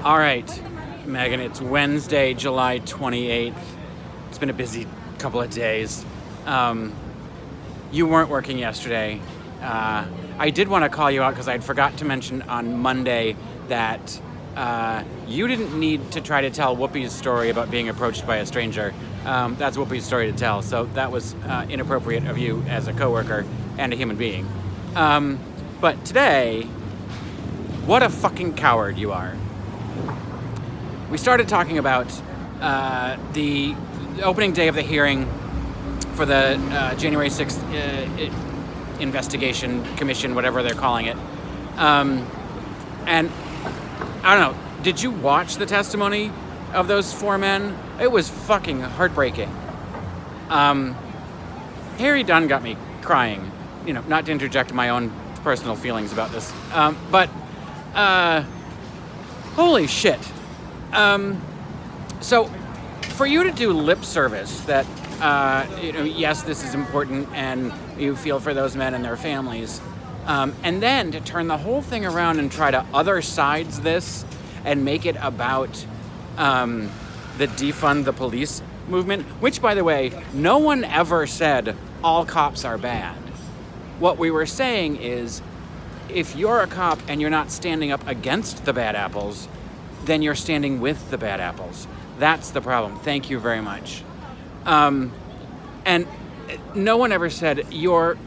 All right, Megan, it's Wednesday, July 28th. It's been a busy couple of days. You weren't working yesterday. I did want to call you out because I'd forgot to mention on Monday that you didn't need to try to tell Whoopi's story about being approached by a stranger. That's Whoopi's story to tell, so that was inappropriate of you as a coworker and a human being. But today, what a fucking coward you are. We started talking about the opening day of the hearing for the January 6th investigation commission, whatever they're calling it. And I don't know, did you watch the testimony of those four men? It was fucking heartbreaking. Harry Dunn got me crying, not to interject my own personal feelings about this. But holy shit. So for you to do lip service that, yes, this is important and you feel for those men and their families, and then to turn the whole thing around and try to other sides this and make it about the defund the police movement, which, by the way, no one ever said all cops are bad. What we were saying is, if you're a cop and you're not standing up against the bad apples, then you're standing with the bad apples. That's the problem. Thank you very much. And no one ever said you're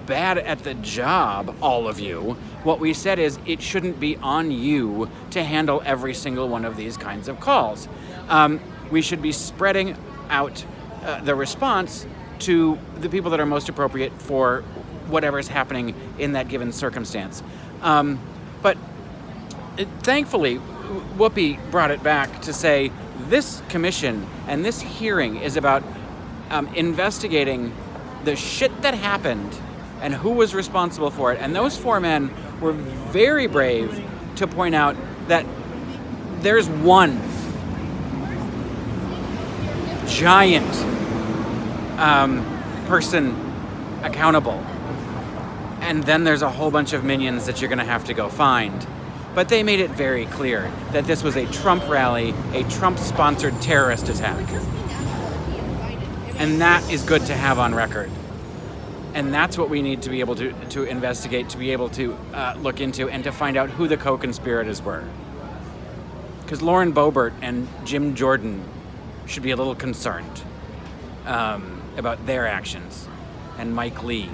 bad at the job, all of you. What we said is it shouldn't be on you to handle every single one of these kinds of calls. We should be spreading out the response to the people that are most appropriate for whatever's happening in that given circumstance. But thankfully, Whoopi brought it back to say this commission and this hearing is about investigating the shit that happened and who was responsible for it. And those four men were very brave to point out that there's one giant person accountable. And then there's a whole bunch of minions that you're going to have to go find. But they made it very clear that this was a Trump rally, a Trump-sponsored terrorist attack. And that is good to have on record. And that's what we need to be able to investigate, to be able to look into, and to find out who the co-conspirators were. Because Lauren Boebert and Jim Jordan should be a little concerned about their actions. And Mike Lee.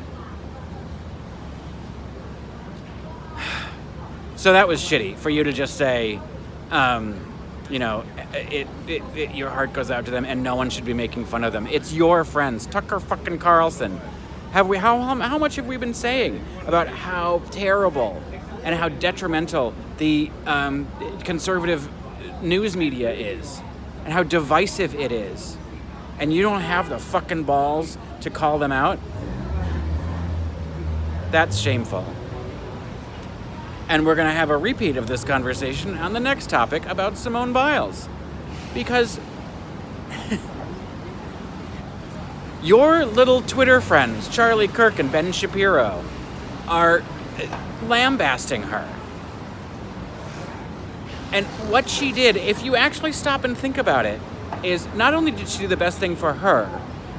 So that was shitty for you to just say, your heart goes out to them and no one should be making fun of them. It's your friends, Tucker fucking Carlson. How much have we been saying about how terrible and how detrimental the conservative news media is and how divisive it is? And you don't have the fucking balls to call them out? That's shameful. And we're going to have a repeat of this conversation on the next topic about Simone Biles. Because your little Twitter friends, Charlie Kirk and Ben Shapiro, are lambasting her. And what she did, if you actually stop and think about it, is not only did she do the best thing for her,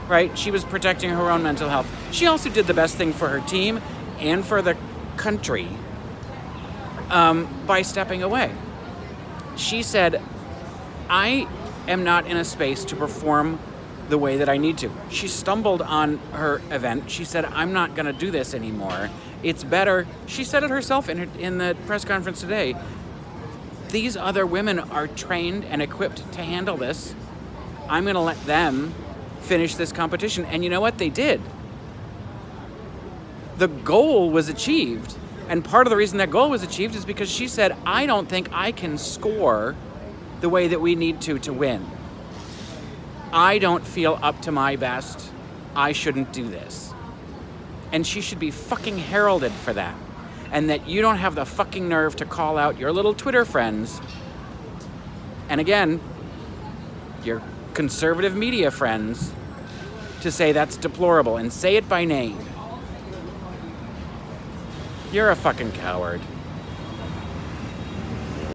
right? She was protecting her own mental health. She also did the best thing for her team and for the country. By stepping away. She said, I am not in a space to perform the way that I need to. She stumbled on her event. She said, I'm not going to do this anymore. It's better. She said it herself in the press conference today. These other women are trained and equipped to handle this. I'm going to let them finish this competition. And you know what? They did. The goal was achieved. And part of the reason that goal was achieved is because she said, I don't think I can score the way that we need to win. I don't feel up to my best. I shouldn't do this. And she should be fucking heralded for that. And that you don't have the fucking nerve to call out your little Twitter friends. And again, your conservative media friends, to say that's deplorable and say it by name. You're a fucking coward.